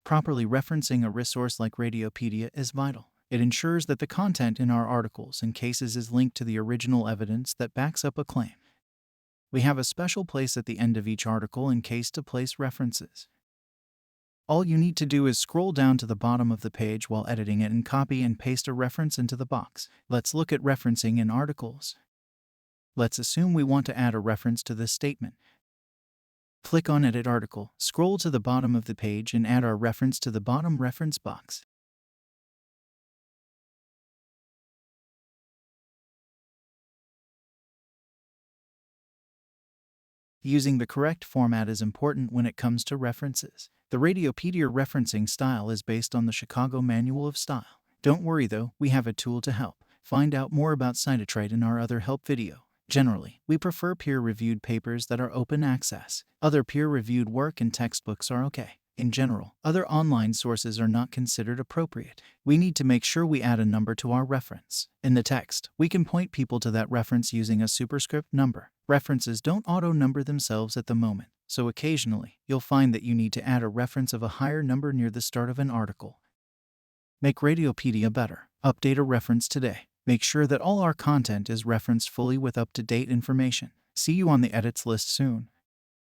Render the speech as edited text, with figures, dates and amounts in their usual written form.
Properly referencing a resource like Radiopaedia is vital. It ensures that the content in our articles and cases is linked to the original evidence that backs up a claim. We have a special place at the end of each article and case to place references. All you need to do is scroll down to the bottom of the page while editing it and copy and paste a reference into the box. Let's look at referencing in articles. Let's assume we want to add a reference to this statement. Click on Edit Article, scroll to the bottom of the page and add our reference to the bottom reference box. Using the correct format is important when it comes to references. The Radiopaedia referencing style is based on the Chicago Manual of Style. Don't worry though, we have a tool to help. Find out more about Citatrite in our other help video. Generally, we prefer peer-reviewed papers that are open access. Other peer-reviewed work and textbooks are okay. In general, other online sources are not considered appropriate. We need to make sure we add a number to our reference. In the text, we can point people to that reference using a superscript number. References don't auto-number themselves at the moment, so occasionally, you'll find that you need to add a reference of a higher number near the start of an article. Make Radiopaedia better. Update a reference today. Make sure that all our content is referenced fully with up-to-date information. See you on the edits list soon.